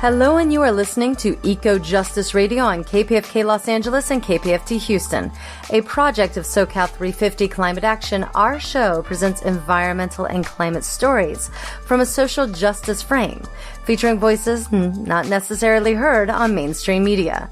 Hello, and you are listening to EcoJustice Radio on KPFK Los Angeles and KPFT Houston, a project of SoCal 350 Climate Action. Our show presents environmental and climate stories from a social justice frame, featuring voices not necessarily heard on mainstream media.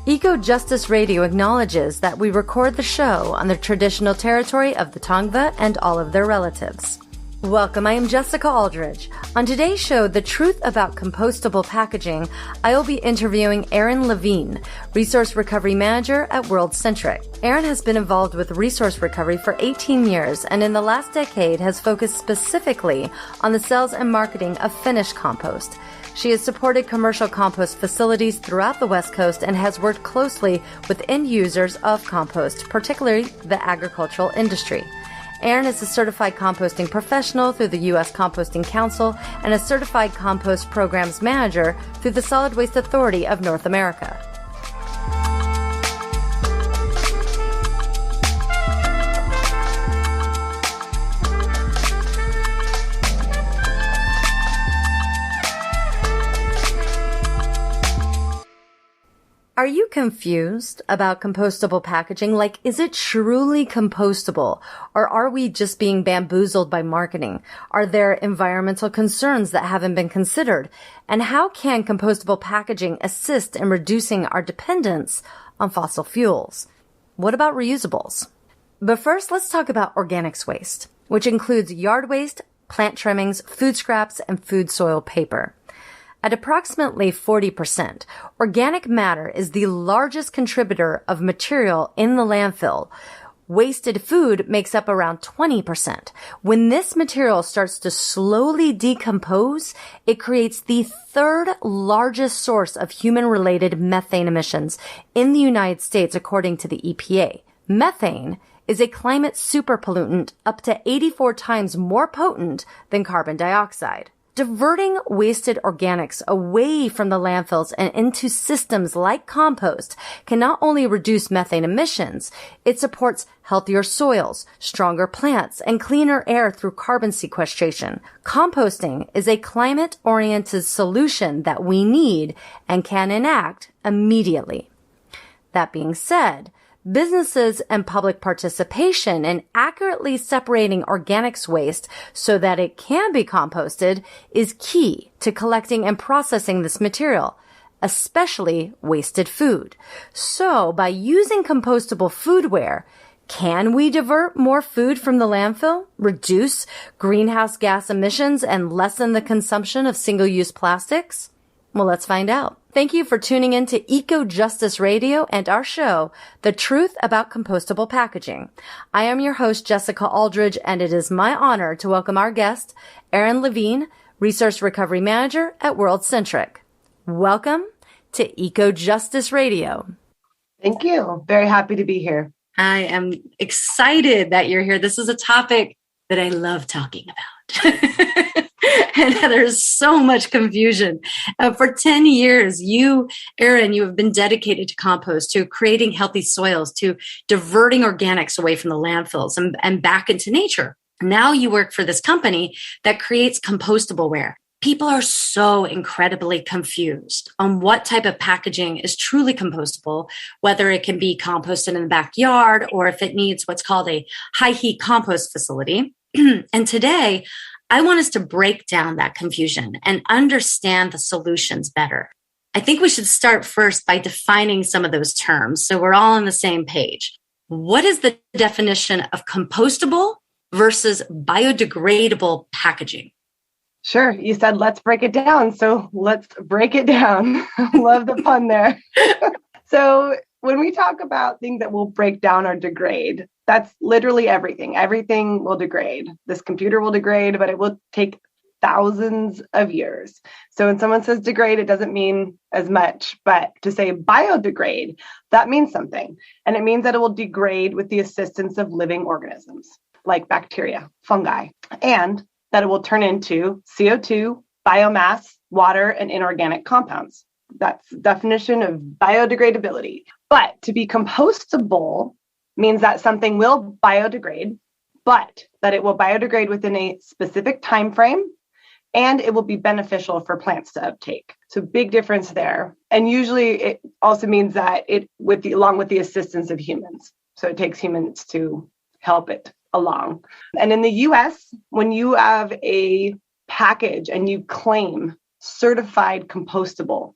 EcoJustice Radio acknowledges that we record the show on the traditional territory of the Tongva and all of their relatives. Welcome, I am Jessica Aldridge. On today's show, The Truth About Compostable Packaging, I will be interviewing Erin Levine, Resource Recovery Manager at WorldCentric. Erin has been involved with resource recovery for 18 years and in the last decade has focused specifically on the sales and marketing of finished compost. She has supported commercial compost facilities throughout the West Coast and has worked closely with end users of compost, particularly the agricultural industry. Erin is a certified composting professional through the U.S. Composting Council and a certified compost programs manager through the Solid Waste Authority of North America. Are you confused about compostable packaging? Like, is it truly compostable? Or are we just being bamboozled by marketing? Are there environmental concerns that haven't been considered? And how can compostable packaging assist in reducing our dependence on fossil fuels? What about reusables? But first, let's talk about organics waste, which includes yard waste, plant trimmings, food scraps, and food soil paper. At approximately 40%, organic matter is the largest contributor of material in the landfill. Wasted food makes up around 20%. When this material starts to slowly decompose, it creates the third largest source of human-related methane emissions in the United States, according to the EPA. Methane is a climate superpollutant up to 84 times more potent than carbon dioxide. Diverting wasted organics away from the landfills and into systems like compost can not only reduce methane emissions, it supports healthier soils, stronger plants, and cleaner air through carbon sequestration. Composting is a climate-oriented solution that we need and can enact immediately. That being said, businesses and public participation in accurately separating organics waste so that it can be composted is key to collecting and processing this material, especially wasted food. So, by using compostable foodware, can we divert more food from the landfill, reduce greenhouse gas emissions, and lessen the consumption of single-use plastics? Well, let's find out. Thank you for tuning in to EcoJustice Radio and our show, The Truth About Compostable Packaging. I am your host, Jessica Aldridge, and it is my honor to welcome our guest, Erin Levine, Resource Recovery Manager at WorldCentric. Welcome to EcoJustice Radio. Thank you. Very happy to be here. I am excited that you're here. This is a topic that I love talking about. And there's so much confusion. For 10 years, Erin, you have been dedicated to compost, to creating healthy soils, to diverting organics away from the landfills and back into nature. Now you work for this company that creates compostable ware. People are so incredibly confused on what type of packaging is truly compostable, whether it can be composted in the backyard or if it needs what's called a high heat compost facility. And today, I want us to break down that confusion and understand the solutions better. I think we should start first by defining some of those terms so we're all on the same page. What is the definition of compostable versus biodegradable packaging? Sure. You said, let's break it down. So let's break it down. Love the pun there. So when we talk about things that will break down or degrade, that's literally everything. Everything will degrade. This computer will degrade, but it will take thousands of years. So when someone says degrade, it doesn't mean as much. But to say biodegrade, that means something. And it means that it will degrade with the assistance of living organisms like bacteria, fungi, and that it will turn into CO2, biomass, water, and inorganic compounds. That's the definition of biodegradability. But to be compostable means that something will biodegrade, but that it will biodegrade within a specific time frame and it will be beneficial for plants to uptake. So big difference there. And usually it also means that along with the assistance of humans. So it takes humans to help it along. And in the US, when you have a package and you claim certified compostable,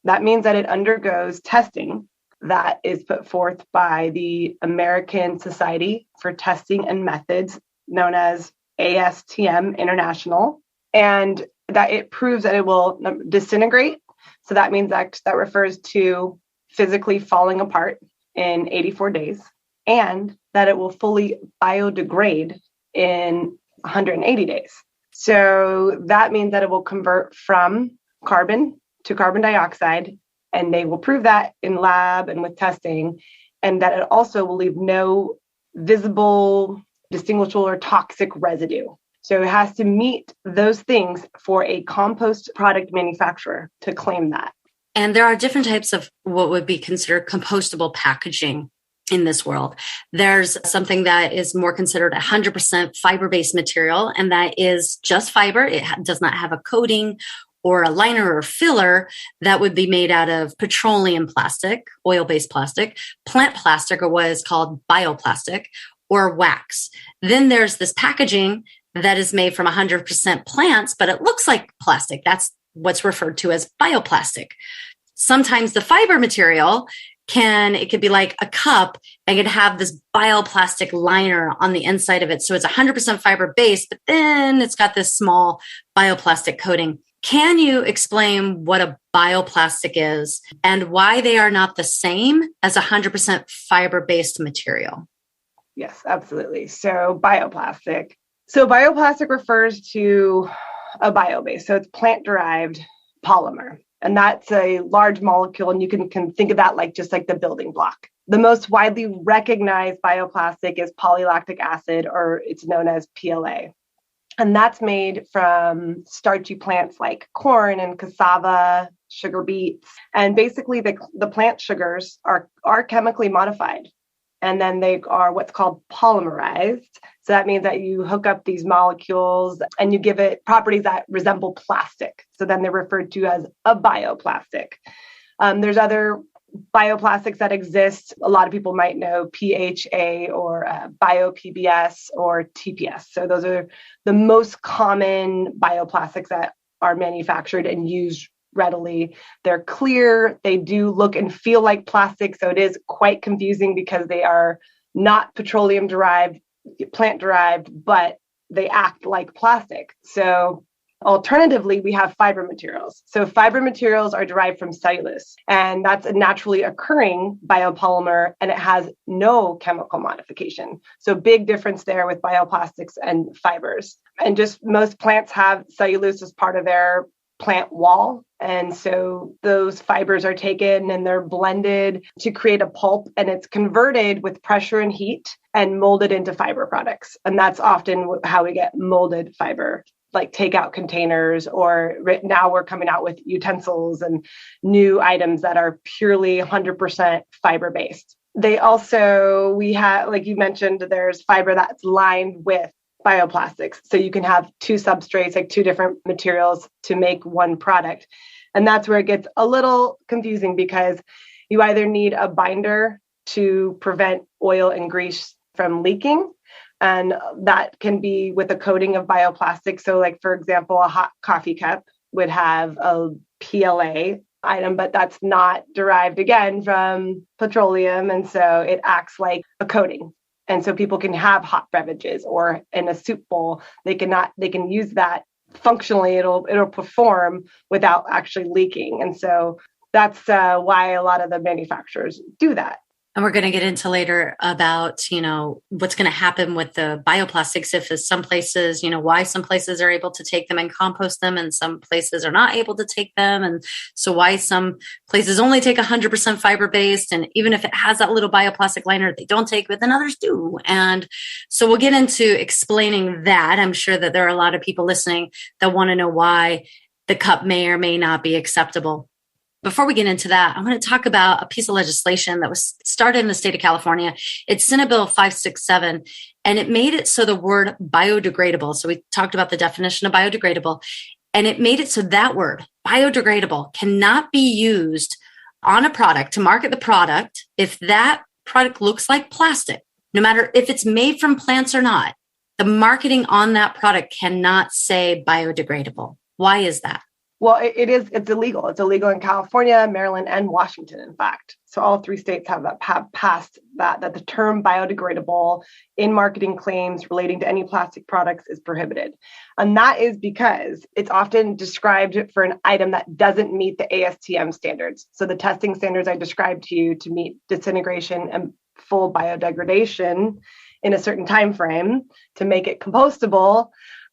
that means that it undergoes testing that is put forth by the American Society for Testing and Methods, known as ASTM International, and that it proves that it will disintegrate. So that means that refers to physically falling apart in 84 days, and that it will fully biodegrade in 180 days. So that means that it will convert from carbon to carbon dioxide, and they will prove that in lab and with testing, and that it also will leave no visible, distinguishable, or toxic residue. So it has to meet those things for a compost product manufacturer to claim that. And there are different types of what would be considered compostable packaging in this world. There's something that is more considered 100% fiber-based material, and that is just fiber. It does not have a coating or a liner or filler. That would be made out of petroleum plastic, oil-based plastic, plant plastic, or what is called bioplastic, or wax. Then there's this packaging that is made from 100% plants, but it looks like plastic. That's what's referred to as bioplastic. Sometimes the fiber material it could be like a cup and it could have this bioplastic liner on the inside of it. So it's 100% fiber based, but then it's got this small bioplastic coating. Can you explain what a bioplastic is and why they are not the same as 100% fiber based material? Yes, absolutely. So bioplastic. So bioplastic refers to a bio-based. So it's plant-derived polymer. And that's a large molecule, and you can think of that like just like the building block. The most widely recognized bioplastic is polylactic acid, or it's known as PLA. And that's made from starchy plants like corn and cassava, sugar beets. And basically the plant sugars are chemically modified. And then they are what's called polymerized. So that means that you hook up these molecules and you give it properties that resemble plastic. So then they're referred to as a bioplastic. There's other bioplastics that exist. A lot of people might know PHA or bio-PBS or TPS. So those are the most common bioplastics that are manufactured and used readily. They're clear. They do look and feel like plastic. So it is quite confusing because they are not petroleum derived, plant derived, but they act like plastic. So alternatively, we have fiber materials. So fiber materials are derived from cellulose, and that's a naturally occurring biopolymer, and it has no chemical modification. So big difference there with bioplastics and fibers. And just most plants have cellulose as part of their plant wall. And so those fibers are taken and they're blended to create a pulp, and it's converted with pressure and heat and molded into fiber products. And that's often how we get molded fiber, like takeout containers, or now we're coming out with utensils and new items that are purely 100% fiber based. We have, like you mentioned, there's fiber that's lined with bioplastics. So you can have two substrates, like two different materials to make one product. And that's where it gets a little confusing, because you either need a binder to prevent oil and grease from leaking, and that can be with a coating of bioplastic. So like, for example, a hot coffee cup would have a PLA item, but that's not derived again from petroleum. And so it acts like a coating. And so people can have hot beverages, or in a soup bowl, they can use that functionally. It'll perform without actually leaking. And so that's why a lot of the manufacturers do that. And we're going to get into later about, what's going to happen with the bioplastics if some places, why some places are able to take them and compost them and some places are not able to take them. And so why some places only take 100% fiber-based. And even if it has that little bioplastic liner, they don't take, but then others do. And so we'll get into explaining that. I'm sure that there are a lot of people listening that want to know why the cup may or may not be acceptable. Before we get into that, I want to talk about a piece of legislation that was started in the state of California. It's Senate Bill 567, and it made it so the word biodegradable. So we talked about the definition of biodegradable, and it made it so that word biodegradable cannot be used on a product to market the product if that product looks like plastic, no matter if it's made from plants or not. The marketing on that product cannot say biodegradable. Why is that? Well, it's illegal. It's illegal in California, Maryland, and Washington, in fact. So all 3 states have passed that the term biodegradable in marketing claims relating to any plastic products is prohibited. And that is because it's often described for an item that doesn't meet the ASTM standards. So the testing standards I described to you to meet disintegration and full biodegradation in a certain time frame to make it compostable.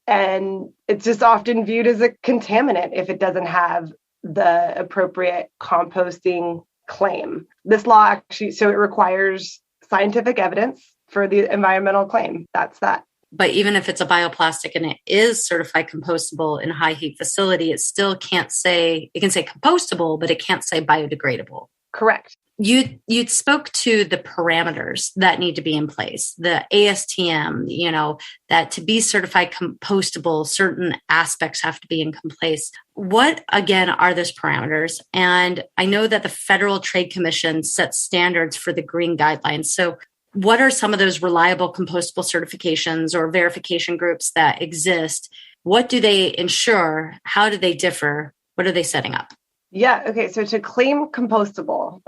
And it's just often viewed as a contaminant if it doesn't have the appropriate composting claim. This law actually, so it requires scientific evidence for the environmental claim. That's that. But even if it's a bioplastic and it is certified compostable in a high heat facility, it still can't say, it can say compostable, but it can't say biodegradable. Correct. You spoke to the parameters that need to be in place, the ASTM, that to be certified compostable, certain aspects have to be in place. What, again, are those parameters? And I know that the Federal Trade Commission sets standards for the green guidelines. So what are some of those reliable compostable certifications or verification groups that exist? What do they ensure? How do they differ? What are they setting up? Yeah. Okay. So to claim compostable,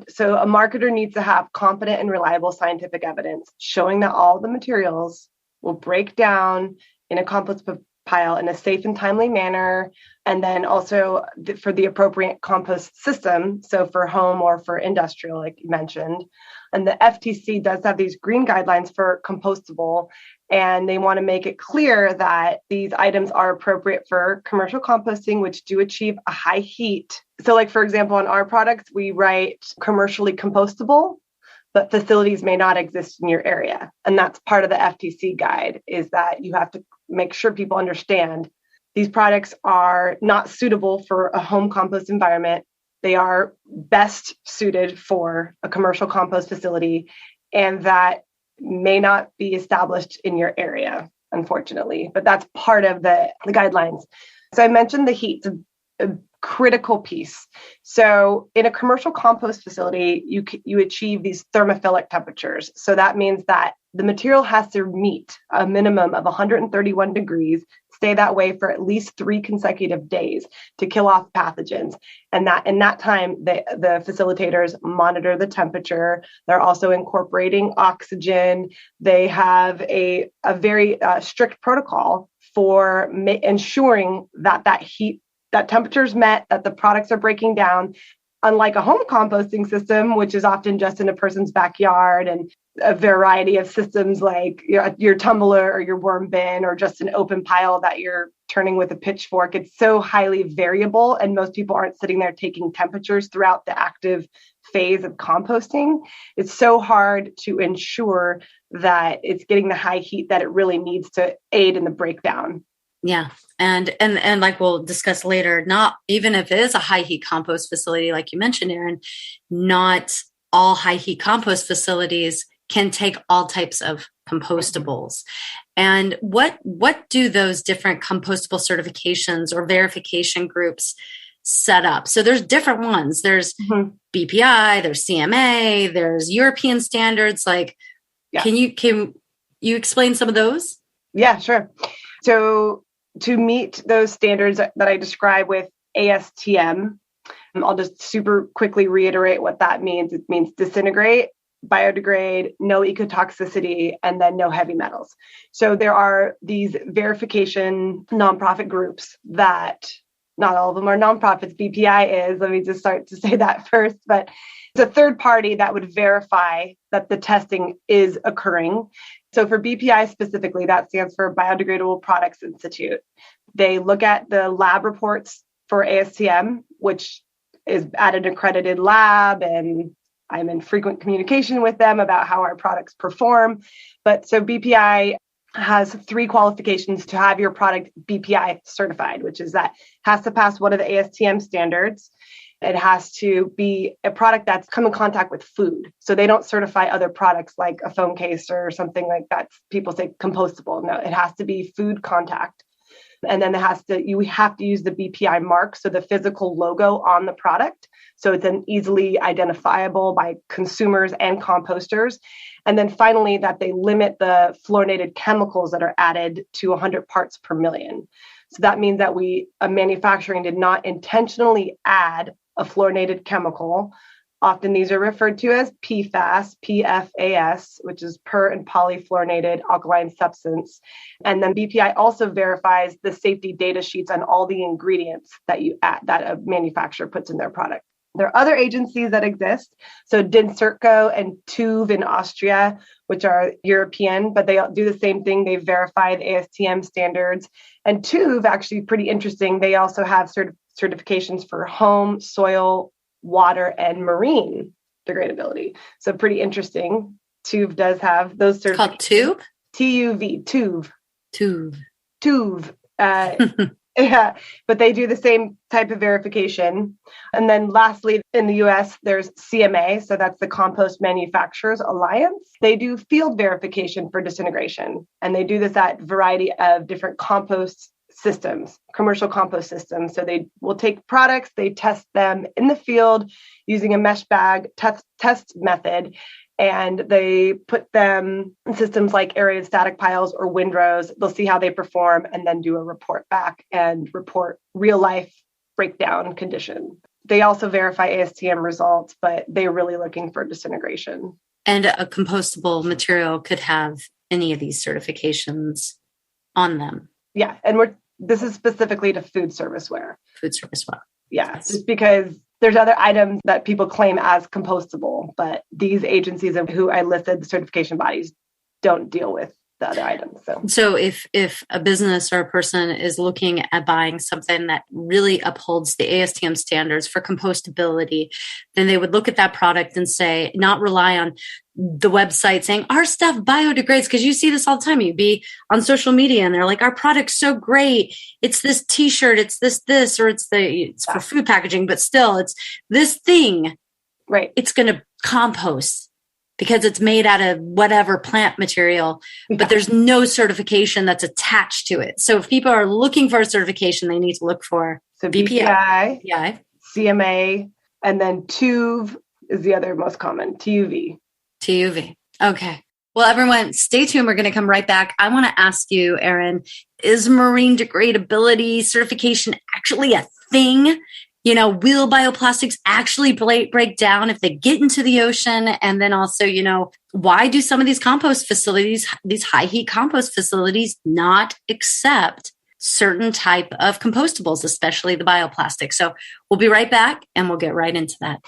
so a marketer needs to have competent and reliable scientific evidence showing that all the materials will break down in a compost pile in a safe and timely manner. And then also for the appropriate compost system. So for home or for industrial, like you mentioned. And the FTC does have these green guidelines for compostable. And they want to make it clear that these items are appropriate for commercial composting, which do achieve a high heat. So like, for example, on our products, we write commercially compostable, but facilities may not exist in your area. And that's part of the FTC guide, is that you have to make sure people understand these products are not suitable for a home compost environment. They are best suited for a commercial compost facility, and that may not be established in your area, unfortunately, but that's part of the guidelines. So I mentioned the heat's a critical piece. So in a commercial compost facility, you achieve these thermophilic temperatures. So that means that the material has to meet a minimum of 131 degrees, stay that way for at least 3 consecutive days to kill off pathogens. And that in that time, the facilitators monitor the temperature. They're also incorporating oxygen. They have a very strict protocol for ensuring that heat, that temperature is met, that the products are breaking down. Unlike a home composting system, which is often just in a person's backyard and a variety of systems like your tumbler or your worm bin or just an open pile that you're turning with a pitchfork, it's so highly variable, and most people aren't sitting there taking temperatures throughout the active phase of composting. It's so hard to ensure that it's getting the high heat that it really needs to aid in the breakdown. Yeah. And like we'll discuss later, not even if it is a high heat compost facility, like you mentioned, Erin, not all high heat compost facilities can take all types of compostables. And what do those different compostable certifications or verification groups set up? So there's different ones. There's BPI, there's CMA, there's European standards. Like, can you explain some of those? Yeah, sure. So to meet those standards that I describe with ASTM, I'll just super quickly reiterate what that means. It means disintegrate, biodegrade, no ecotoxicity, and then no heavy metals. So there are these verification nonprofit groups that not all of them are nonprofits. BPI is, let me just start to say that first, but it's a third party that would verify that the testing is occurring. So for BPI specifically, that stands for Biodegradable Products Institute. They look at the lab reports for ASTM, which is at an accredited lab, and I'm in frequent communication with them about how our products perform. But so BPI has 3 qualifications to have your product BPI certified, which is that has to pass one of the ASTM standards. It has to be a product that's come in contact with food. So they don't certify other products like a phone case or something like that. People say compostable. No, it has to be food contact. And then you have to use the BPI mark, so the physical logo on the product. So it's then easily identifiable by consumers and composters. And then finally, that they limit the fluorinated chemicals that are added to 100 parts per million. So that means that manufacturing did not intentionally add a fluorinated chemical. Often these are referred to as PFAS, PFAS, which is per and polyfluorinated alkaline substance. And then BPI also verifies the safety data sheets on all the ingredients that a manufacturer puts in their product. There are other agencies that exist. So DINSERCO and TÜV in Austria, which are European, but they do the same thing. They verify the ASTM standards. And TÜV, actually pretty interesting, they also have certifications for home, soil, water, and marine degradability. So pretty interesting. TÜV does have those certifications. Called TÜV? TUV, TÜV. TÜV. TÜV. Yeah, but they do the same type of verification. And then lastly, in the US, there's CMA. So that's the Compost Manufacturers Alliance. They do field verification for disintegration. And they do this at a variety of different compost systems, commercial compost systems. So they will take products, they test them in the field using a mesh bag test method, and they put them in systems like aerated static piles or windrows. They'll see how they perform and then do a report back and report real life breakdown condition. They also verify ASTM results, but they're really looking for disintegration. And a compostable material could have any of these certifications on them. Yeah, and this is specifically to food service ware. Food service ware. Yeah, just because there's other items that people claim as compostable, but these agencies who I listed, the certification bodies, don't deal with the other items. So if a business or a person is looking at buying something that really upholds the ASTM standards for compostability, then they would look at that product and say, not rely on the website saying our stuff biodegrades, because you see this all the time. You'd be on social media and they're like, our product's so great. It's this t-shirt, it's this, or it's for food packaging, but still it's this thing. Right. It's going to compost because it's made out of whatever plant material, but there's no certification that's attached to it. So if people are looking for a certification, they need to look for BPI, CMA, and then TÜV is the other most common, TUV. TUV. Okay. Well, everyone, stay tuned. We're going to come right back. I want to ask you, Erin, is marine degradability certification actually a thing? Will bioplastics actually break down if they get into the ocean? And then also, why do some of these compost facilities, these high heat compost facilities, not accept certain type of compostables, especially the bioplastic? So we'll be right back and we'll get right into that.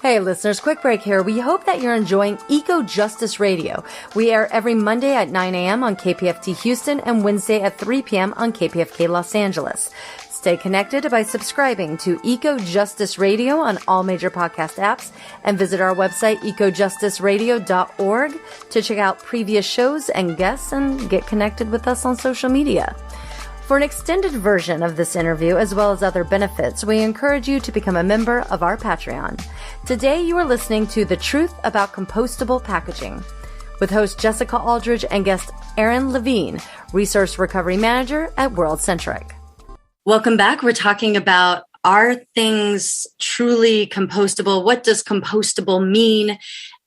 Hey listeners, quick break here. We hope that you're enjoying EcoJustice Radio. We air every Monday at 9 a.m. on KPFT Houston and Wednesday at 3 p.m. on KPFK Los Angeles. Stay connected by subscribing to EcoJustice Radio on all major podcast apps and visit our website, ecojusticeradio.org, to check out previous shows and guests and get connected with us on social media. For an extended version of this interview, as well as other benefits, we encourage you to become a member of our Patreon. Today, you are listening to The Truth About Compostable Packaging with host Jessica Aldridge and guest Erin Levine, Resource Recovery Manager at WorldCentric. Welcome back. We're talking about, are things truly compostable? What does compostable mean?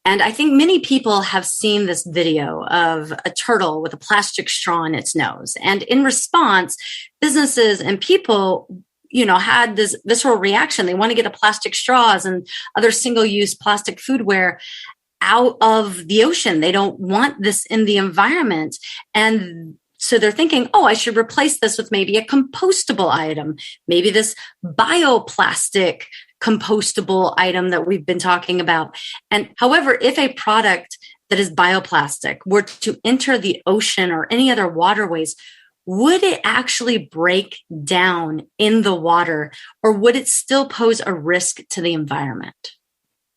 And I think many people have seen this video of a turtle with a plastic straw in its nose. And in response, businesses and people, had this visceral reaction. They want to get the plastic straws and other single-use plastic foodware out of the ocean. They don't want this in the environment. And so they're thinking, I should replace this with maybe a compostable item, maybe this bioplastic compostable item that we've been talking about. And however, if a product that is bioplastic were to enter the ocean or any other waterways, would it actually break down in the water, or would it still pose a risk to the environment?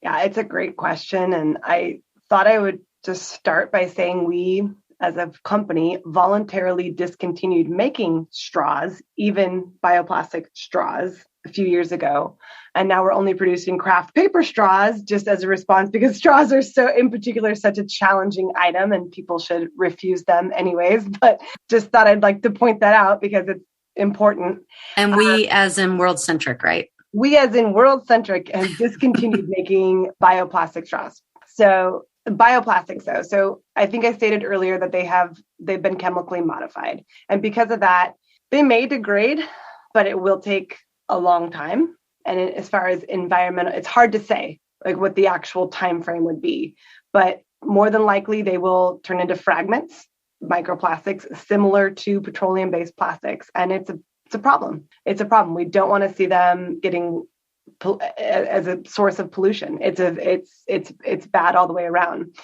Yeah, it's a great question. And I thought I would just start by saying we, as a company, voluntarily discontinued making straws, even bioplastic straws, a few years ago. And now we're only producing craft paper straws just as a response, because straws are so, in particular, such a challenging item and people should refuse them anyways. But just thought I'd like to point that out because it's important. And we as in world-centric, right? We as in world-centric have discontinued making bioplastic straws. So bioplastics though. So I think I stated earlier that they've been chemically modified. And because of that, they may degrade, but it will take a long time. And as far as environmental, it's hard to say like what the actual time frame would be, but more than likely they will turn into fragments, microplastics, similar to petroleum-based plastics. And it's a problem. It's a problem. We don't want to see them getting as a source of pollution. It's bad all the way around.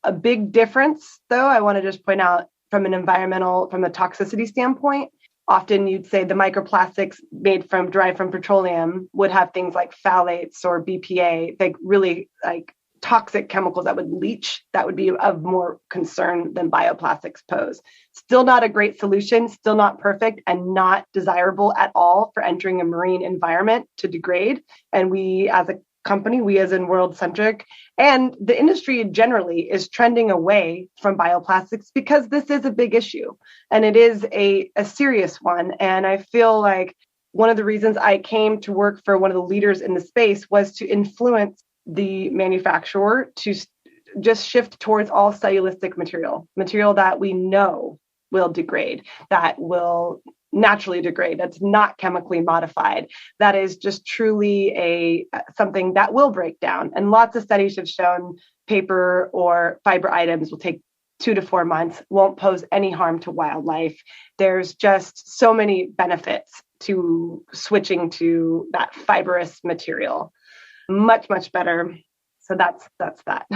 A big difference, though, I want to just point out from a toxicity standpoint. Often you'd say the microplastics derived from petroleum would have things like phthalates or BPA, like really like toxic chemicals that would leach, that would be of more concern than bioplastics pose. Still not a great solution, still not perfect, and not desirable at all for entering a marine environment to degrade. And we as a company, we as in world-centric, and the industry generally is trending away from bioplastics because this is a big issue and it is a serious one. And I feel like one of the reasons I came to work for one of the leaders in the space was to influence the manufacturer to just shift towards all cellulistic material that we know will degrade, that will naturally degrade, that's not chemically modified, that is just truly something that will break down. And lots of studies have shown paper or fiber items will take 2 to 4 months, won't pose any harm to wildlife. There's just so many benefits to switching to that fibrous material. Much, much better. So that's that.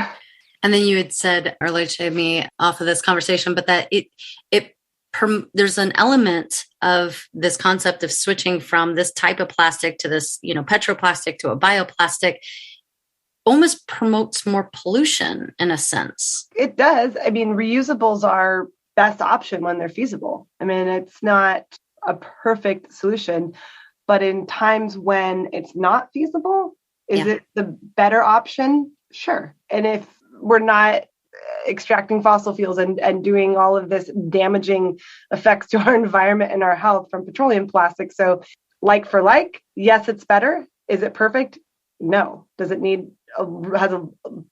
And then you had said earlier to me off of this conversation, but that there's an element of this concept of switching from this type of plastic to this, petroplastic to a bioplastic almost promotes more pollution in a sense. It does. I mean, reusables are best option when they're feasible. I mean, it's not a perfect solution, but in times when it's not feasible, is it the better option? Sure. And if we're not extracting fossil fuels and doing all of this damaging effects to our environment and our health from petroleum plastic. So like for like, yes, it's better. Is it perfect? No. Does it has a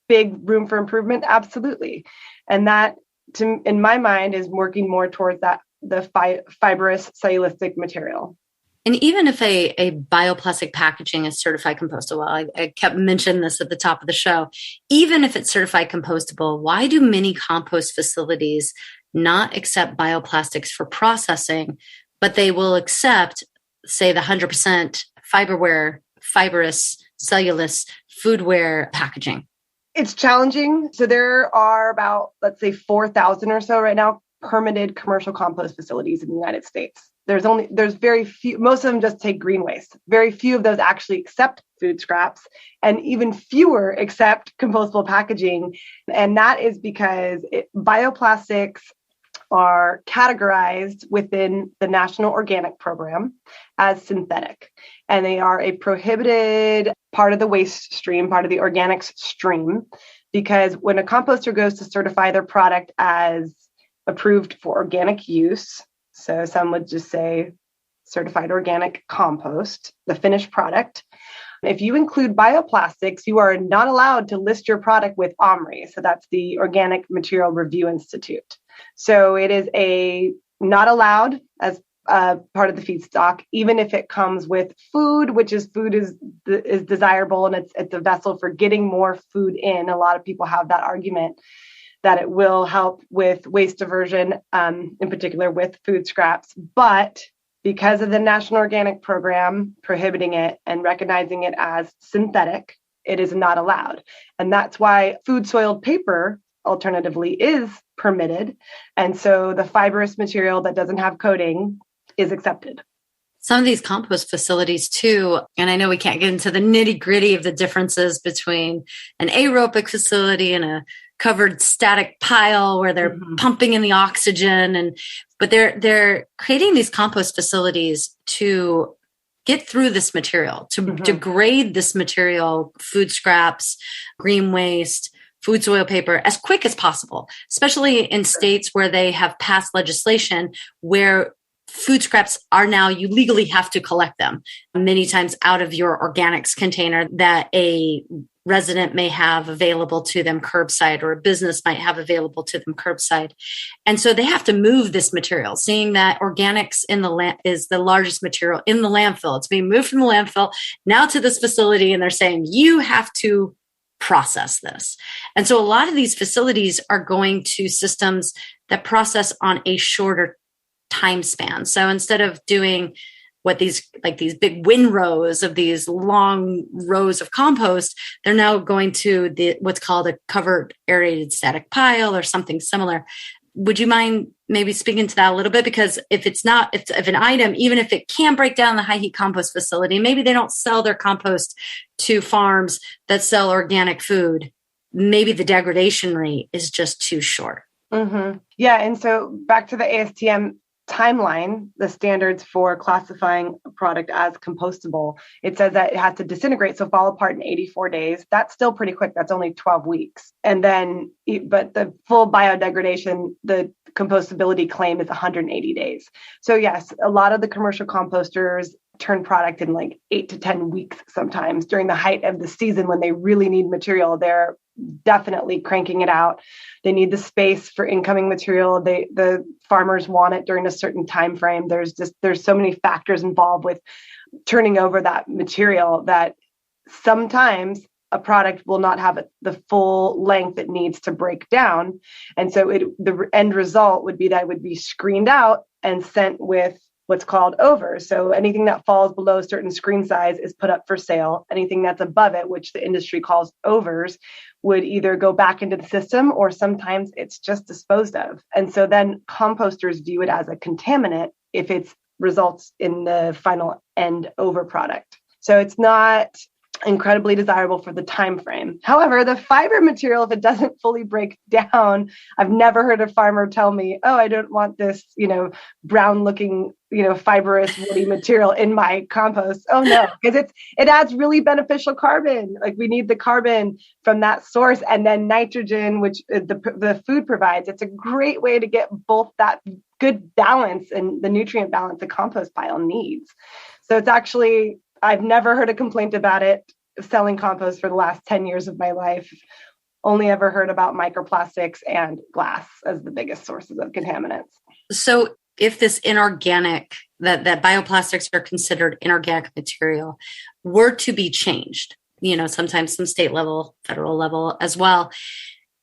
big room for improvement? Absolutely. And that, in my mind, is working more towards the fibrous cellulistic material. And even if a bioplastic packaging is certified compostable, I kept mentioning this at the top of the show, even if it's certified compostable, why do many compost facilities not accept bioplastics for processing, but they will accept, say, the 100% fibrous, cellulose, foodware packaging? It's challenging. So there are about, let's say, 4,000 or so right now permitted commercial compost facilities in the United States. There's very few, most of them just take green waste. Very few of those actually accept food scraps, and even fewer accept compostable packaging. And that is because bioplastics are categorized within the National Organic Program as synthetic. And they are a prohibited part of the waste stream, part of the organics stream, because when a composter goes to certify their product as approved for organic use, so some would just say certified organic compost, the finished product. If you include bioplastics, you are not allowed to list your product with OMRI. So that's the Organic Material Review Institute. So it is not allowed as part of the feedstock, even if it comes with food, which is desirable and it's a vessel for getting more food in. A lot of people have that argument that it will help with waste diversion, in particular with food scraps. But because of the National Organic Program prohibiting it and recognizing it as synthetic, it is not allowed. And that's why food soiled paper, alternatively, is permitted. And so the fibrous material that doesn't have coating is accepted. Some of these compost facilities too, and I know we can't get into the nitty gritty of the differences between an aerobic facility and a covered static pile where they're pumping in the oxygen, but they're creating these compost facilities to get through this material, to degrade this material, food scraps, green waste, food soil paper, as quick as possible, especially in states where they have passed legislation where food scraps are now, you legally have to collect them many times out of your organics container that a resident may have available to them curbside, or a business might have available to them curbside. And so they have to move this material, seeing that organics in the land is the largest material in the landfill. It's being moved from the landfill now to this facility, and they're saying, you have to process this. And so a lot of these facilities are going to systems that process on a shorter time span. So instead of doing what these big windrows of these long rows of compost, they're now going to what's called a covered aerated static pile or something similar. Would you mind maybe speaking to that a little bit? Because if an item, even if it can break down in the high heat compost facility, maybe they don't sell their compost to farms that sell organic food, maybe the degradation rate is just too short. Mm-hmm. Yeah. And so back to the ASTM timeline, the standards for classifying a product as compostable, it says that it has to disintegrate, so fall apart in 84 days. That's still pretty quick. That's only 12 weeks. And then, but the full biodegradation, the compostability claim is 180 days. So yes, a lot of the commercial composters turn product in like 8 to 10 weeks sometimes during the height of the season when they really need material. They're definitely cranking it out. They need the space for incoming material. The farmers want it during a certain time frame. There's so many factors involved with turning over that material that sometimes a product will not have the full length it needs to break down. And so the end result would be that it would be screened out and sent with what's called overs. So anything that falls below a certain screen size is put up for sale. Anything that's above it, which the industry calls overs, would either go back into the system or sometimes it's just disposed of. And so then composters view it as a contaminant if it results in the final end over product. So it's not incredibly desirable for the time frame. However, the fiber material, if it doesn't fully break down, I've never heard a farmer tell me, oh, I don't want this, brown looking, fibrous woody material in my compost. Oh no, because it adds really beneficial carbon. Like we need the carbon from that source, and then nitrogen, which the food provides. It's a great way to get both that good balance and the nutrient balance the compost pile needs. So it's actually, I've never heard a complaint about it selling compost for the last 10 years of my life. Only ever heard about microplastics and glass as the biggest sources of contaminants. So if this inorganic, that bioplastics are considered inorganic material, were to be changed, sometimes some state level, federal level as well,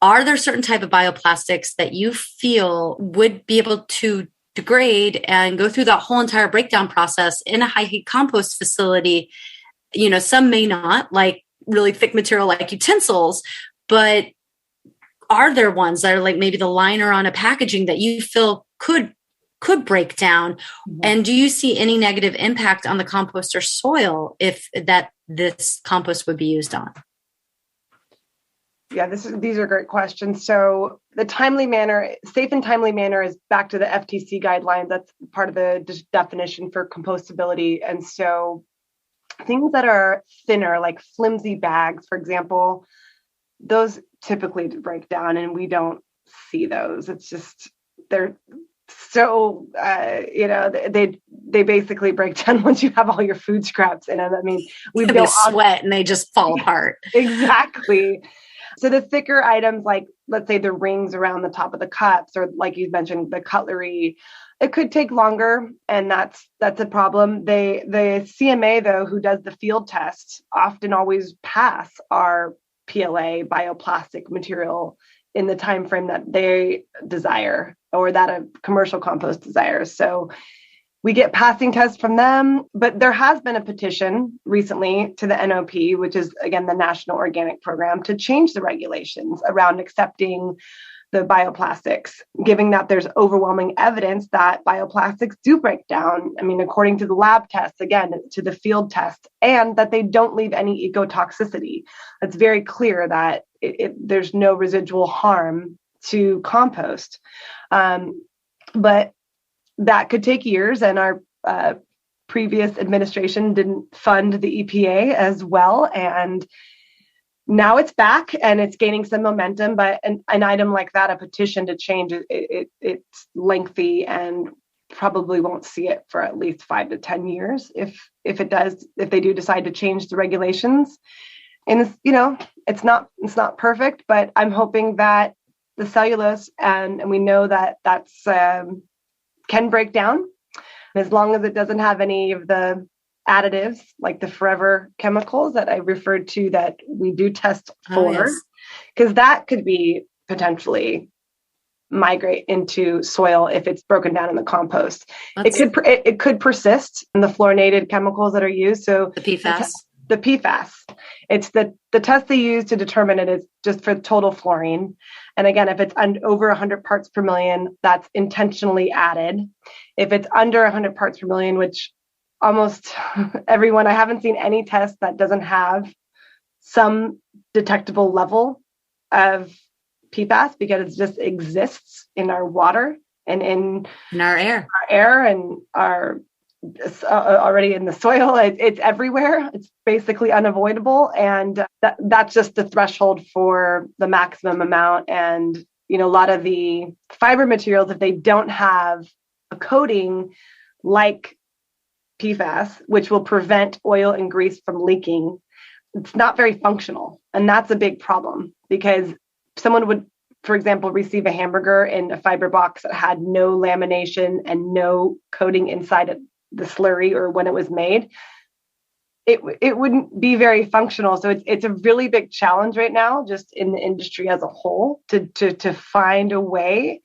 are there certain type of bioplastics that you feel would be able to degrade and go through that whole entire breakdown process in a high heat compost facility? Some may not, like really thick material like utensils, but are there ones that are like maybe the liner on a packaging that you feel could break down? Mm-hmm. And do you see any negative impact on the compost or soil if this compost would be used on? Yeah, these are great questions. So the safe and timely manner is back to the FTC guidelines. That's part of the definition for compostability. And so things that are thinner, like flimsy bags, for example, those typically break down and we don't see those. It's just, they're so, they basically break down once you have all your food scraps in them. I mean, we built sweat and they just fall apart. Exactly. So the thicker items, like let's say the rings around the top of the cups, or like you mentioned, the cutlery, it could take longer, and that's a problem. The CMA though, who does the field tests, often always pass our PLA bioplastic material in the time frame that they desire or that a commercial compost desires. So we get passing tests from them, but there has been a petition recently to the NOP, which is, again, the National Organic Program, to change the regulations around accepting the bioplastics, given that there's overwhelming evidence that bioplastics do break down. I mean, according to the lab tests, again, to the field tests, and that they don't leave any ecotoxicity. It's very clear that there's no residual harm to compost. But that could take years, and our previous administration didn't fund the EPA as well. And now it's back and it's gaining some momentum, but an item like that, a petition to change it's lengthy and probably won't see it for at least 5 to 10 years if they do decide to change the regulations. And it's not perfect, but I'm hoping that the cellulose and we know that that's can break down as long as it doesn't have any of the additives like the forever chemicals that I referred to that we do test for, because that could be potentially migrate into soil if it's broken down in the compost. It could persist in the fluorinated chemicals that are used. So the PFAS. The PFAS. It's the test they use to determine it is just for total fluorine. And again, if it's over 100 parts per million, that's intentionally added. If it's under 100 parts per million, which almost everyone, I haven't seen any test that doesn't have some detectable level of PFAS because it just exists in our water and in our air. And already in the soil. It's everywhere. It's basically unavoidable. And that's just the threshold for the maximum amount. And, a lot of the fiber materials, if they don't have a coating like PFAS, which will prevent oil and grease from leaking, it's not very functional. And that's a big problem because someone would, for example, receive a hamburger in a fiber box that had no lamination and no coating inside it, the slurry or when it was made, it wouldn't be very functional. So it's a really big challenge right now, just in the industry as a whole, to find a way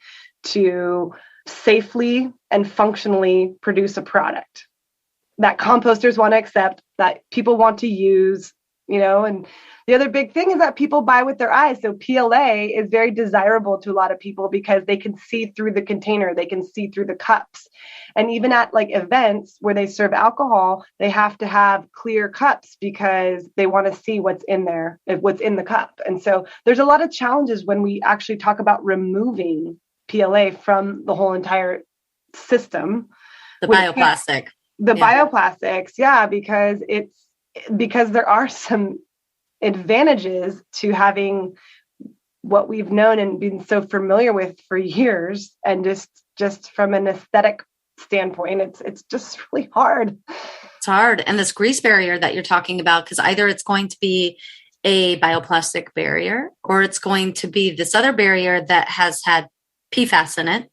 to safely and functionally produce a product that composters want to accept, that people want to use, and the other big thing is that people buy with their eyes. So PLA is very desirable to a lot of people because they can see through the container, they can see through the cups. And even at like events where they serve alcohol, they have to have clear cups because they want to see what's in there, what's in the cup. And so there's a lot of challenges when we actually talk about removing PLA from the whole entire system. The bioplastic. Bioplastics, because there are some advantages to having what we've known and been so familiar with for years, and just from an aesthetic standpoint, it's just really hard. It's hard. And this grease barrier that you're talking about, because either it's going to be a bioplastic barrier or it's going to be this other barrier that has had PFAS in it,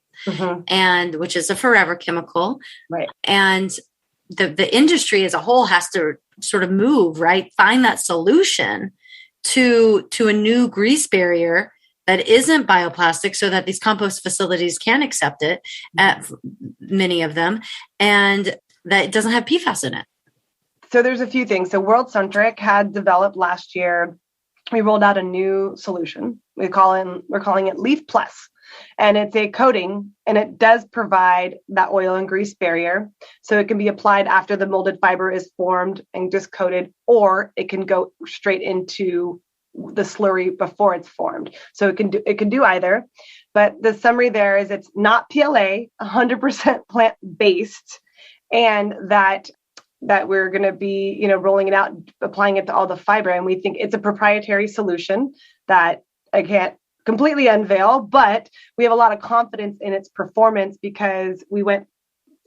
and which is a forever chemical. Right. And the industry as a whole has to sort of move, right? Find that solution to a new grease barrier that isn't bioplastic so that these compost facilities can accept it, at many of them, and that it doesn't have PFAS in it. So there's a few things. So World Centric had developed last year, we rolled out a new solution. We're calling it Leaf Plus. And it's a coating, and it does provide that oil and grease barrier. So it can be applied after the molded fiber is formed and just coated, or it can go straight into the slurry before it's formed. So it can do either. But the summary there is it's not PLA, 100% plant-based, and that we're going to be, rolling it out, applying it to all the fiber. And we think it's a proprietary solution that I can't completely unveil, but we have a lot of confidence in its performance because we went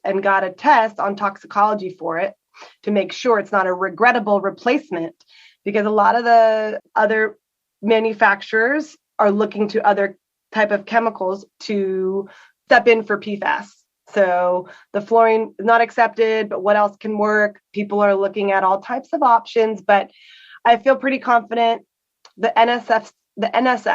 and got a test on toxicology for it to make sure it's not a regrettable replacement, because a lot of the other manufacturers are looking to other type of chemicals to step in for PFAS. So the fluorine is not accepted, but what else can work? People are looking at all types of options, but I feel pretty confident. The NSF,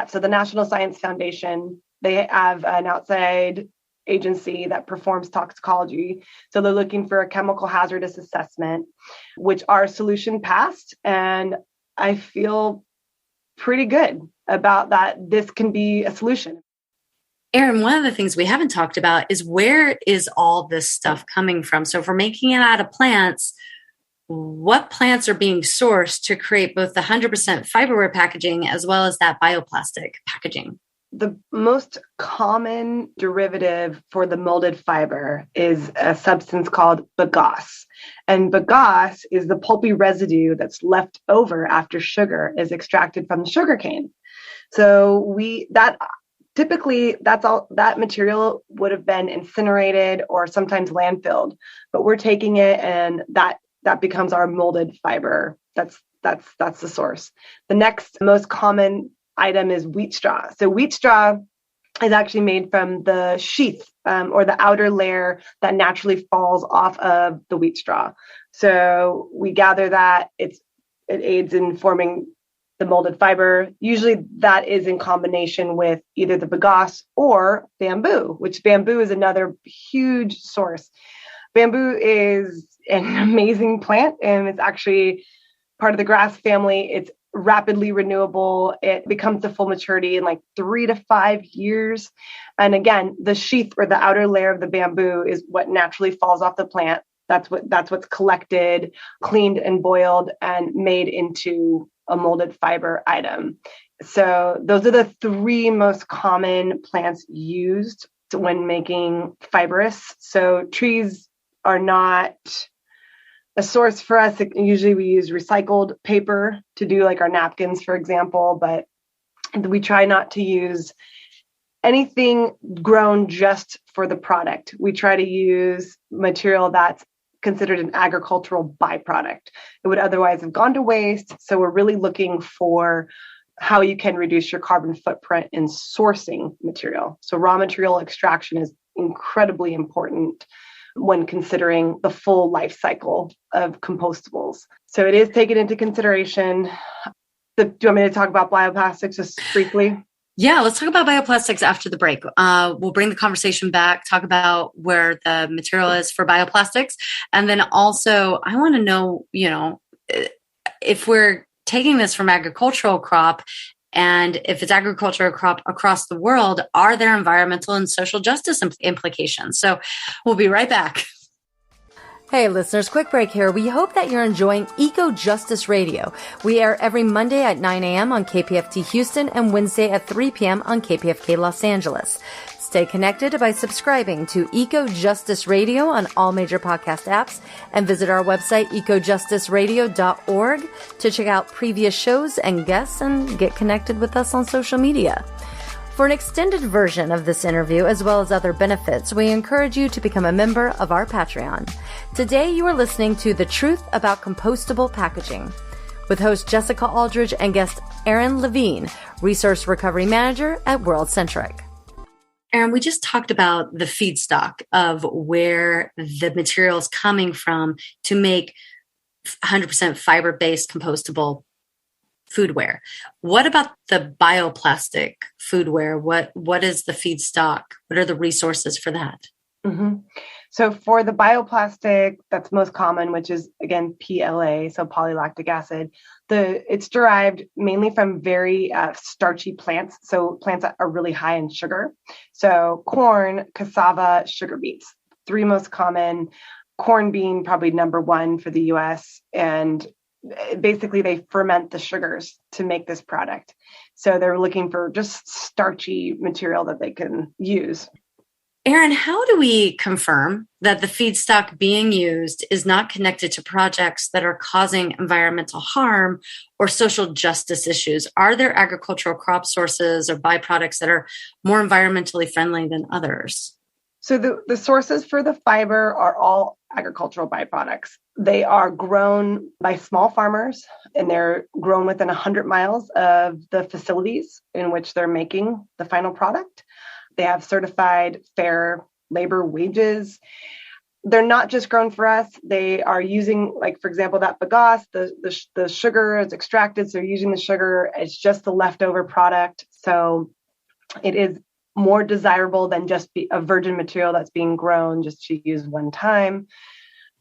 so the National Science Foundation, they have an outside agency that performs toxicology. So they're looking for a chemical hazardous assessment, which our solution passed. And I feel pretty good about that. This can be a solution. Erin, one of the things we haven't talked about is where is all this stuff coming from? So if we're making it out of plants, what plants are being sourced to create both the 100% fiberware packaging as well as that bioplastic packaging? the most common derivative for the molded fiber is a substance called bagasse. And bagasse is the pulpy residue that's left over after sugar is extracted from the sugar cane. So typically that material would have been incinerated or sometimes landfilled, but we're taking it and that becomes our molded fiber. That's the source. The next most common item is wheat straw. So wheat straw is actually made from the sheath or the outer layer that naturally falls off of the wheat straw. So we gather that it aids in forming the molded fiber. Usually that is in combination with either the bagasse or bamboo, which bamboo is another huge source. Bamboo is an amazing plant, and it's actually part of the grass family. It's rapidly renewable. It becomes to full maturity in like 3 to 5 years. And again, the sheath or the outer layer of the bamboo is what naturally falls off the plant. That's what's collected, cleaned and boiled and made into a molded fiber item. So those are the 3 most common plants used when making fibrous. So trees are not a source for us. Usually we use recycled paper to do like our napkins, for example, but we try not to use anything grown just for the product. We try to use material that's considered an agricultural byproduct. It would otherwise have gone to waste. So we're really looking for how you can reduce your carbon footprint in sourcing material. So raw material extraction is incredibly important when considering the full life cycle of compostables. So it is taken into consideration. Do you want me to talk about bioplastics just briefly? Yeah, let's talk about bioplastics after the break. We'll bring the conversation back, talk about where the material is for bioplastics. And then also, I want to know, if we're taking this from agricultural crop, and if it's agricultural crop across the world, are there environmental and social justice implications? So we'll be right back. Hey listeners, quick break here. We hope that you're enjoying EcoJustice Radio. We air every Monday at 9 a.m. on KPFT Houston and Wednesday at 3 p.m. on KPFK Los Angeles. Stay connected by subscribing to EcoJustice Radio on all major podcast apps and visit our website, ecojusticeradio.org, to check out previous shows and guests and get connected with us on social media. For an extended version of this interview, as well as other benefits, we encourage you to become a member of our Patreon. Today, you are listening to The Truth About Compostable Packaging with host Jessica Aldridge and guest Erin Levine, Resource Recovery Manager at WorldCentric. Erin, we just talked about the feedstock of where the material is coming from to make 100% fiber-based compostable foodware. What about the bioplastic foodware? What is the feedstock? What are the resources for that? Mm-hmm. So for the bioplastic that's most common, which is again PLA, so polylactic acid, it's derived mainly from very starchy plants. So plants that are really high in sugar. So corn, cassava, sugar beets, 3 most common. Corn being probably number 1 for the US, and basically they ferment the sugars to make this product. So they're looking for just starchy material that they can use. Erin, how do we confirm that the feedstock being used is not connected to projects that are causing environmental harm or social justice issues? Are there agricultural crop sources or byproducts that are more environmentally friendly than others? So the sources for the fiber are all agricultural byproducts. They are grown by small farmers, and they're grown within 100 miles of the facilities in which they're making the final product. They have certified fair labor wages. They're not just grown for us. They are using, like, for example, that bagasse, the sugar is extracted. So they're using the sugar as just the leftover product. So it is more desirable than just a virgin material that's being grown just to use one time.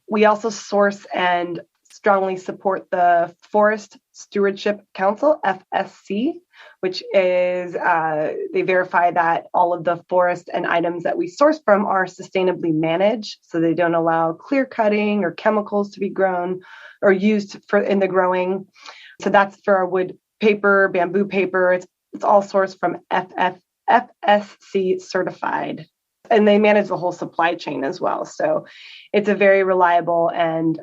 We also source and strongly support the Forest Stewardship Council, FSC, which is, they verify that all of the forest and items that we source from are sustainably managed. So they don't allow clear cutting or chemicals to be grown or used in the growing. So that's for our wood paper, bamboo paper. It's all sourced from FSC certified, and they manage the whole supply chain as well. So it's a very reliable and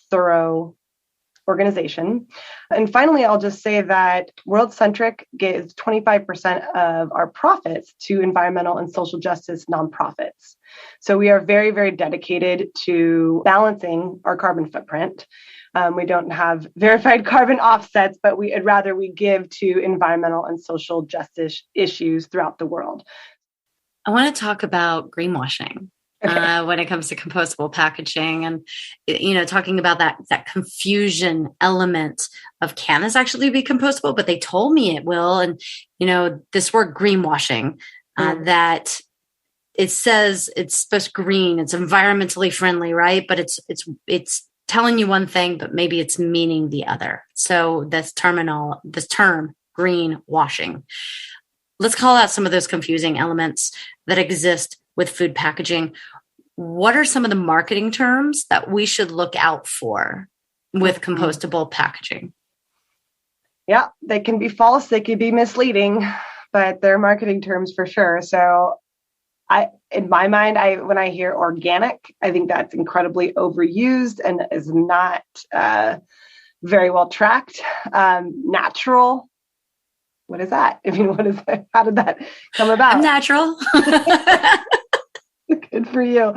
thorough organization. And finally, I'll just say that World-Centric gives 25% of our profits to environmental and social justice nonprofits. So we are very, very dedicated to balancing our carbon footprint. We don't have verified carbon offsets, but we give to environmental and social justice issues throughout the world. I want to talk about greenwashing. Okay. When it comes to compostable packaging, and talking about that confusion element of, can this actually be compostable? But they told me it will. And this word greenwashing, that it says it's supposed to green, it's environmentally friendly, right? But it's telling you one thing, but maybe it's meaning the other. So this term greenwashing. Let's call out some of those confusing elements that exist with food packaging. What are some of the marketing terms that we should look out for with compostable packaging? Yeah, they can be false, they can be misleading, but they're marketing terms for sure. So in my mind, when I hear organic, I think that's incredibly overused and is not very well tracked. Natural. What is that? What is that? How did that come about? I'm natural. Good for you.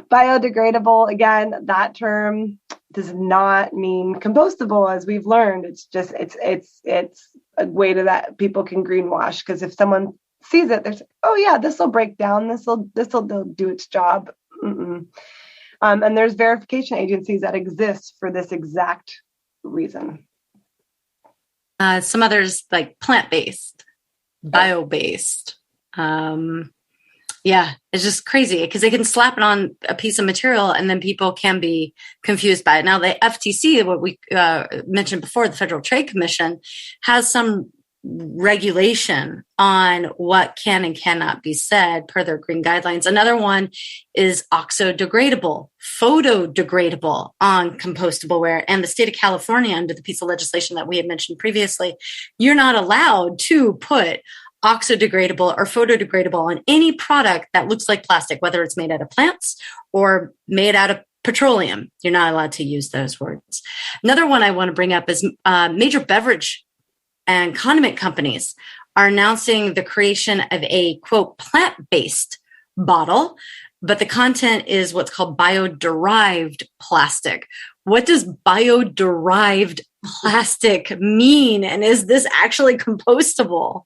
Biodegradable, again, that term does not mean compostable, as we've learned. It's just it's a way that people can greenwash, because if someone sees it, they're like, oh yeah, this will break down, this will do its job. And there's verification agencies that exist for this exact reason. Some others, like plant-based, bio-based. It's just crazy because they can slap it on a piece of material and then people can be confused by it. Now, the FTC, what we mentioned before, the Federal Trade Commission, has some regulation on what can and cannot be said per their green guidelines. Another one is oxo-degradable, photodegradable on compostable ware. And the state of California, under the piece of legislation that we had mentioned previously, you're not allowed to put oxo-degradable or photodegradable on any product that looks like plastic, whether it's made out of plants or made out of petroleum. You're not allowed to use those words. Another one I want to bring up is major beverage and condiment companies are announcing the creation of a, quote, plant-based bottle, but the content is what's called bio-derived plastic. What does bio-derived plastic mean? And is this actually compostable?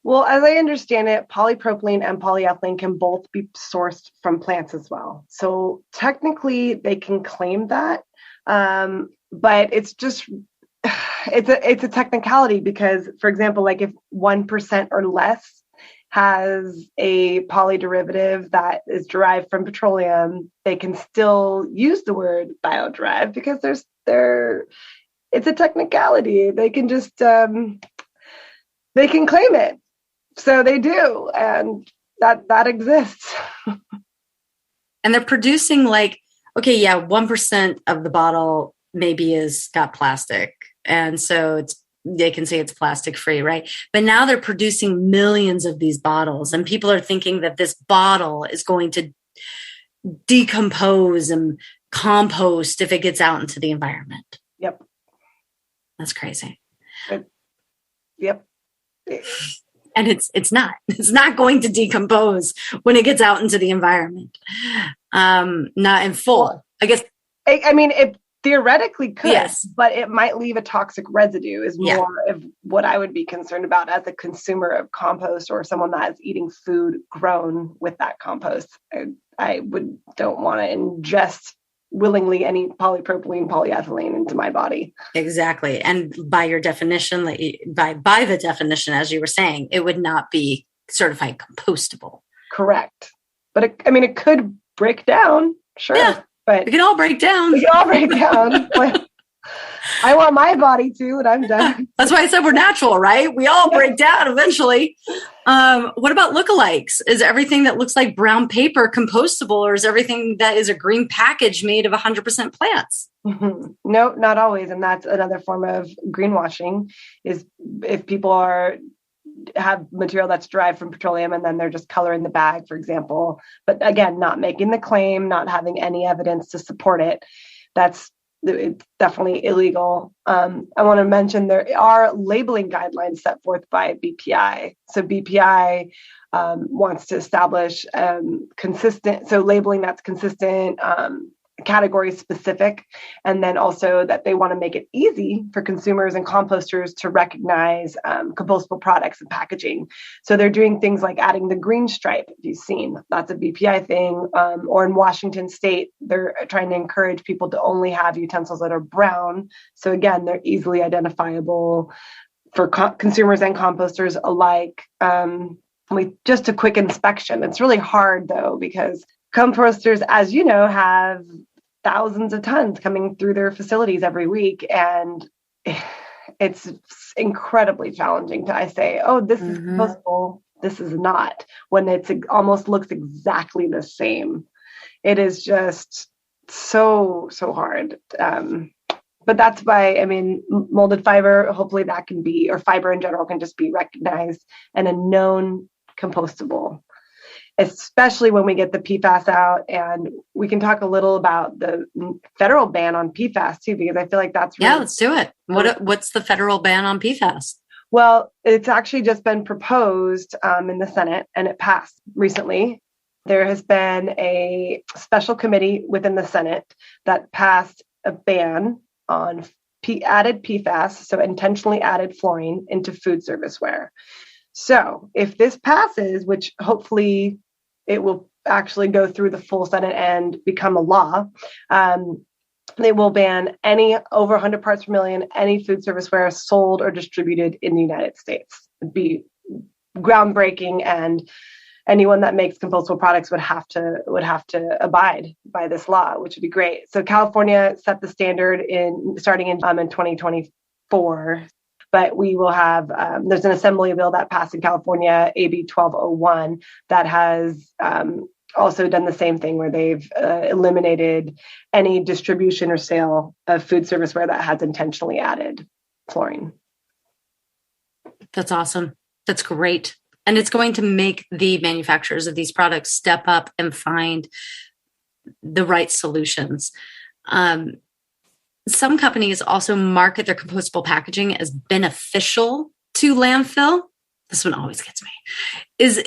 Well, as I understand it, polypropylene and polyethylene can both be sourced from plants as well. So technically they can claim that, but it's just, it's a technicality because, for example, like if 1% or less has a polyderivative that is derived from petroleum, they can still use the word bio-derived because it's a technicality. They can just, they can claim it. So they do. And that exists. And they're producing 1% of the bottle maybe is got plastic. And so they can say it's plastic free, right? But now they're producing millions of these bottles and people are thinking that this bottle is going to decompose and compost if it gets out into the environment. Yep. That's crazy. Yep. And it's not going to decompose when it gets out into the environment. Not in full. Well, I guess, it theoretically could, yes, but it might leave a toxic residue is more of what I would be concerned about as a consumer of compost or someone that is eating food grown with that compost. I don't want to ingest willingly any polypropylene, polyethylene into my body. Exactly. And by your definition, by the definition, as you were saying, it would not be certified compostable. Correct. But it could break down. Sure. Yeah. But we can all break down. But I want my body to, and I'm done. That's why I said we're natural, right? We all break down eventually. What about lookalikes? Is everything that looks like brown paper compostable, or is everything that is a green package made of 100% plants? No, not always. And that's another form of greenwashing, is if people have material that's derived from petroleum and then they're just coloring the bag, for example. But again, not making the claim, not having any evidence to support it. It's definitely illegal. I want to mention there are labeling guidelines set forth by BPI. So BPI wants to establish consistent, so labeling that's consistent, category specific, and then also that they want to make it easy for consumers and composters to recognize compostable products and packaging. So they're doing things like adding the green stripe, if you've seen, that's a BPI thing, or in Washington State, they're trying to encourage people to only have utensils that are brown. So again, they're easily identifiable for consumers and composters alike. Just a quick inspection. It's really hard though, because composters, as you know, have thousands of tons coming through their facilities every week. And it's incredibly challenging to say, oh, this is compostable, this is not, when it almost looks exactly the same. It is just so hard. But that's why, molded fiber, hopefully that can be, or fiber in general can just be recognized and a known compostable, especially when we get the PFAS out. And we can talk a little about the federal ban on PFAS too, because I feel like that's really— Yeah, let's do it. What's the federal ban on PFAS? Well, it's actually just been proposed in the Senate, and it passed recently. There has been a special committee within the Senate that passed a ban on added PFAS, so intentionally added fluorine, into food serviceware. So if this passes, which hopefully it will actually go through the full Senate and become a law, they will ban any over 100 parts per million, any food serviceware sold or distributed in the United States. It'd be groundbreaking, and anyone that makes compostable products would have to abide by this law, which would be great. So California set the standard starting in 2024. But we will have, there's an assembly bill that passed in California, AB 1201, that has also done the same thing, where they've eliminated any distribution or sale of food serviceware that has intentionally added fluorine. That's awesome. That's great. And it's going to make the manufacturers of these products step up and find the right solutions. Some companies also market their compostable packaging as beneficial to landfill. This one always gets me. Is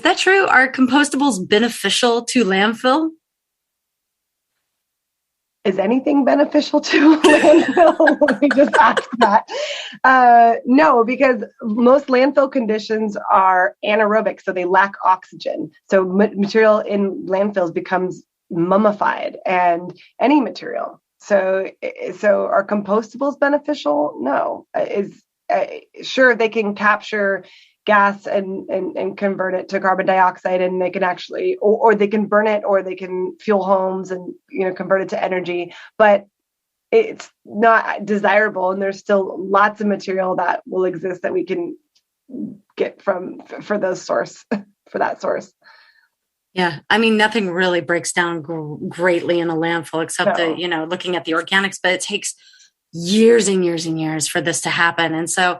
that true? Are compostables beneficial to landfill? Is anything beneficial to landfill? Let me just ask that. No, because most landfill conditions are anaerobic, so they lack oxygen. So material in landfills becomes mummified, and any material. So are compostables beneficial? No. Sure, they can capture gas and convert it to carbon dioxide, and they can actually, or they can burn it, or they can fuel homes and convert it to energy. But it's not desirable, and there's still lots of material that will exist that we can get for that source. Yeah. Nothing really breaks down greatly in a landfill except looking at the organics, but it takes years and years and years for this to happen. And so,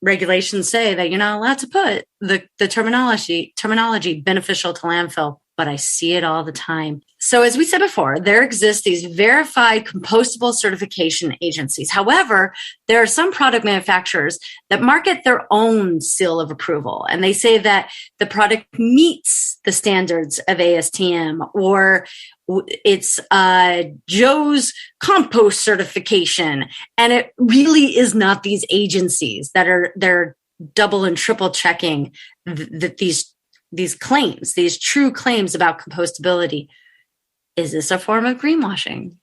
regulations say that you're not allowed to put the terminology beneficial to landfill, but I see it all the time. So as we said before, there exist these verified compostable certification agencies. However, there are some product manufacturers that market their own seal of approval, and they say that the product meets the standards of ASTM, or it's Joe's compost certification. And it really is not these agencies they're double and triple checking that these claims, these true claims about compostability. Is this a form of greenwashing?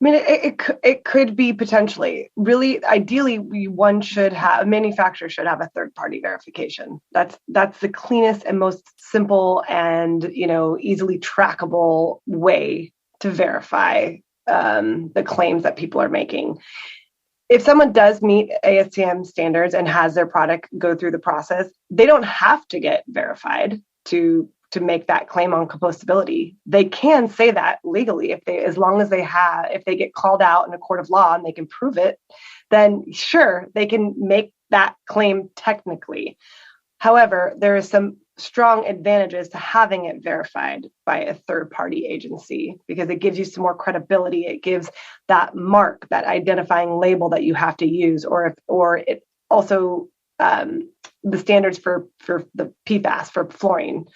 It could be potentially. Really, ideally, a manufacturer should have a third-party verification. That's the cleanest and most simple and easily trackable way to verify the claims that people are making. If someone does meet ASTM standards and has their product go through the process, they don't have to get verified to make that claim on compostability. They can say that legally as long as if they get called out in a court of law and they can prove it, then sure, they can make that claim technically. However, there is some strong advantages to having it verified by a third-party agency because it gives you some more credibility. It gives that mark, that identifying label that you have to use, or it also the standards for the PFAS for fluorine.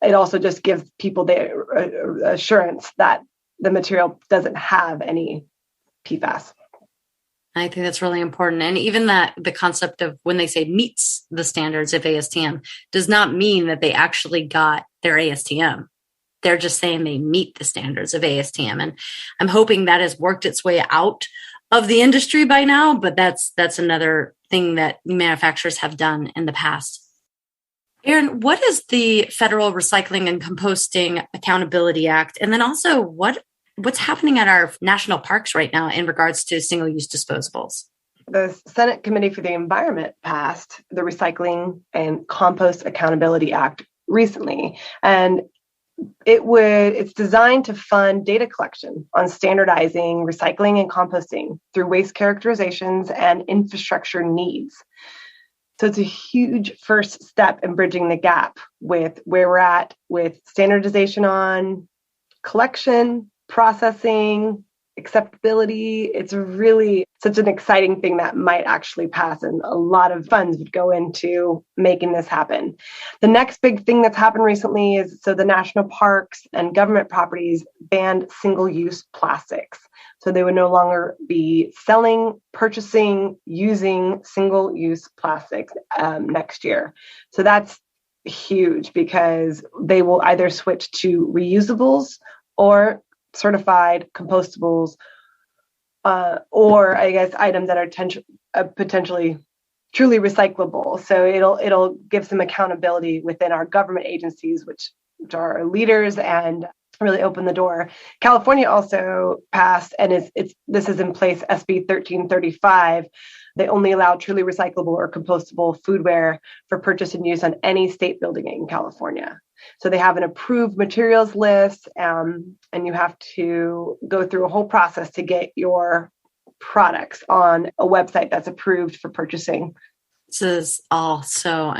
It also just gives people the assurance that the material doesn't have any PFAS. I think that's really important. And even that the concept of when they say meets the standards of ASTM does not mean that they actually got their ASTM. They're just saying they meet the standards of ASTM. And I'm hoping that has worked its way out of the industry by now, but that's another thing that manufacturers have done in the past. Erin, what is the Federal Recycling and Composting Accountability Act? And then also what's happening at our national parks right now in regards to single-use disposables? The Senate Committee for the Environment passed the Recycling and Compost Accountability Act recently, and it's designed to fund data collection on standardizing recycling and composting through waste characterizations and infrastructure needs. So it's a huge first step in bridging the gap with where we're at with standardization on collection, processing, acceptability. It's really such an exciting thing that might actually pass, and a lot of funds would go into making this happen. The next big thing that's happened recently is the national parks and government properties banned single-use plastics. So they would no longer be selling, purchasing, using single-use plastics next year. So that's huge because they will either switch to reusables or certified compostables, or I guess items that are potentially truly recyclable. So it'll give some accountability within our government agencies, which are our leaders, and really open the door. California also passed, and this is in place, SB 1335. They only allow truly recyclable or compostable foodware for purchase and use on any state building in California. So they have an approved materials list, and you have to go through a whole process to get your products on a website that's approved for purchasing. This is all so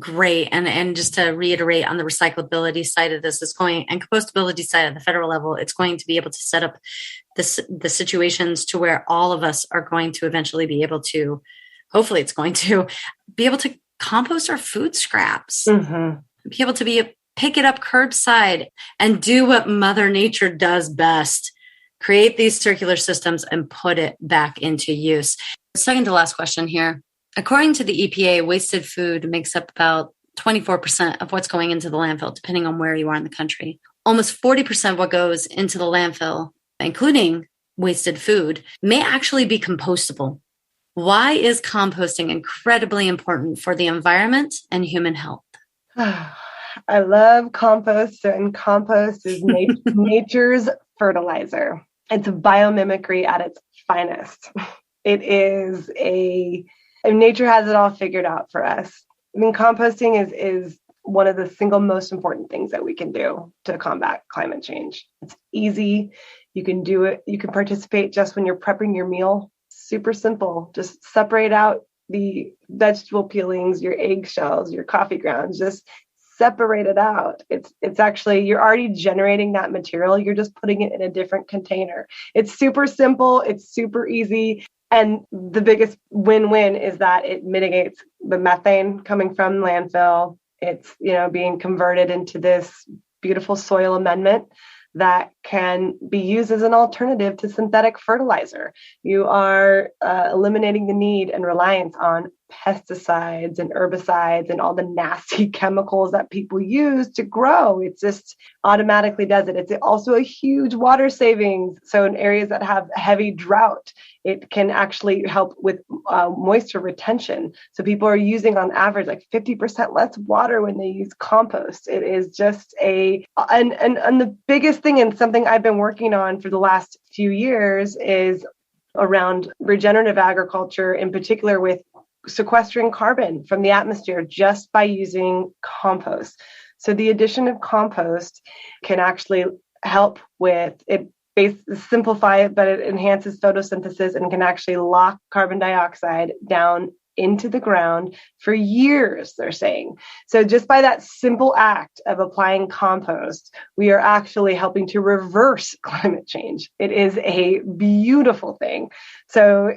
great. And just to reiterate on the recyclability side of this, and compostability side at the federal level, it's going to be able to set up the situations to where all of us are going to eventually be able to, hopefully it's going to be able to compost our food scraps, be able to pick it up curbside and do what Mother Nature does best, create these circular systems and put it back into use. Second to last question here. According to the EPA, wasted food makes up about 24% of what's going into the landfill, depending on where you are in the country. Almost 40% of what goes into the landfill, including wasted food, may actually be compostable. Why is composting incredibly important for the environment and human health? I love compost, and compost is nature's fertilizer. It's a biomimicry at its finest. It is nature has it all figured out for us. I mean, composting is one of the single most important things that we can do to combat climate change. It's easy. You can do it. You can participate just when you're prepping your meal. Super simple. Just separate out the vegetable peelings, your eggshells, your coffee grounds. Just separate it out. It's actually, you're already generating that material. You're just putting it in a different container. It's super simple. It's super easy. And the biggest win-win is that it mitigates the methane coming from landfill. It's, being converted into this beautiful soil amendment that can be used as an alternative to synthetic fertilizer. You are eliminating the need and reliance on pesticides and herbicides and all the nasty chemicals that people use to grow. It just automatically does it. It's also a huge water savings. So in areas that have heavy drought, it can actually help with moisture retention. So people are using on average like 50% less water when they use compost. It is just and the biggest thing, and something something I've been working on for the last few years is around regenerative agriculture, in particular with sequestering carbon from the atmosphere just by using compost. So the addition of compost can actually help with it, simplify it, but it enhances photosynthesis and can actually lock carbon dioxide down into the ground for years, they're saying. So just by that simple act of applying compost, we are actually helping to reverse climate change. It is a beautiful thing. So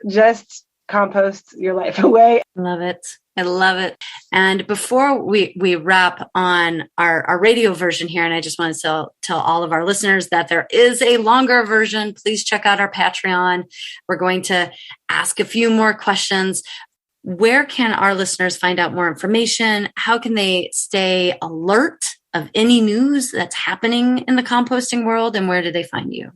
just compost your life away. Love it. I love it. And before we wrap on our radio version here, and I just want to tell all of our listeners that there is a longer version. Please check out our Patreon. We're going to ask a few more questions. Where can our listeners find out more information? How can they stay alert of any news that's happening in the composting world? And where do they find you?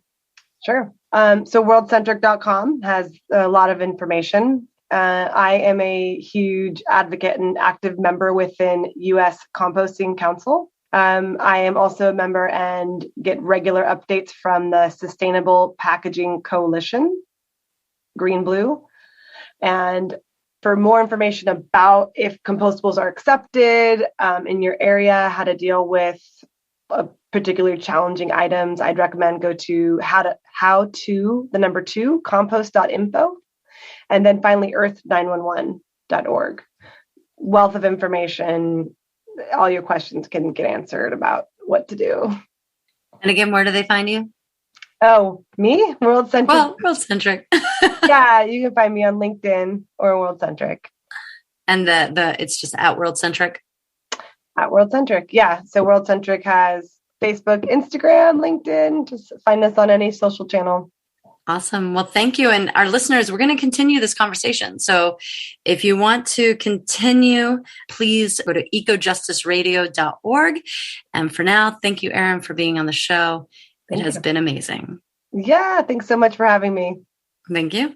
Sure. So worldcentric.com has a lot of information. I am a huge advocate and active member within U.S. Composting Council. I am also a member and get regular updates from the Sustainable Packaging Coalition, Green Blue. And for more information about if compostables are accepted in your area, how to deal with particularly challenging items, I'd recommend go to compost.info. And then finally, earth911.org. Wealth of information. All your questions can get answered about what to do. And again, where do they find you? Oh, me? World Centric. Well, World Centric. Yeah, you can find me on LinkedIn or World Centric. And it's just at World Centric? At World Centric, yeah. So World Centric has Facebook, Instagram, LinkedIn. Just find us on any social channel. Awesome. Well, thank you. And our listeners, we're going to continue this conversation. So if you want to continue, please go to EcoJusticeRadio.org. And for now, thank you, Erin, for being on the show. It has been amazing. Yeah. Thanks so much for having me. Thank you.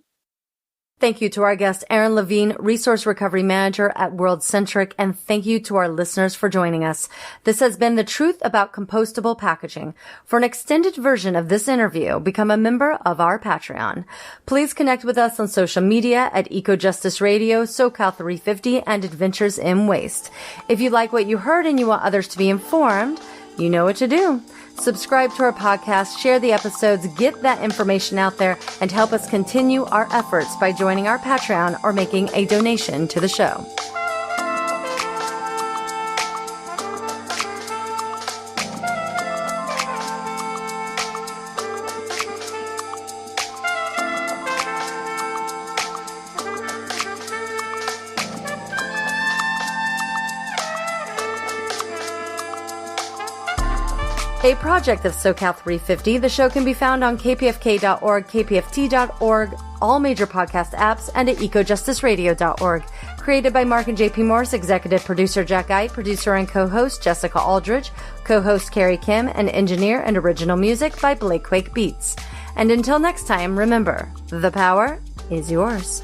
Thank you to our guest, Erin Levine, Resource Recovery Manager at World Centric, and thank you to our listeners for joining us. This has been The Truth About Compostable Packaging. For an extended version of this interview, become a member of our Patreon. Please connect with us on social media at EcoJustice Radio, SoCal350, and Adventures in Waste. If you like what you heard and you want others to be informed, you know what to do. Subscribe to our podcast, share the episodes, get that information out there, and help us continue our efforts by joining our Patreon or making a donation to the show. A project of SoCal 350, the show can be found on kpfk.org, kpft.org, all major podcast apps, and at ecojusticeradio.org. Created by Mark and JP Morse, executive producer Jack Ite, producer and co-host Jessica Aldridge, co-host Carrie Kim, and engineer and original music by Blake Quake Beats. And until next time, remember, the power is yours.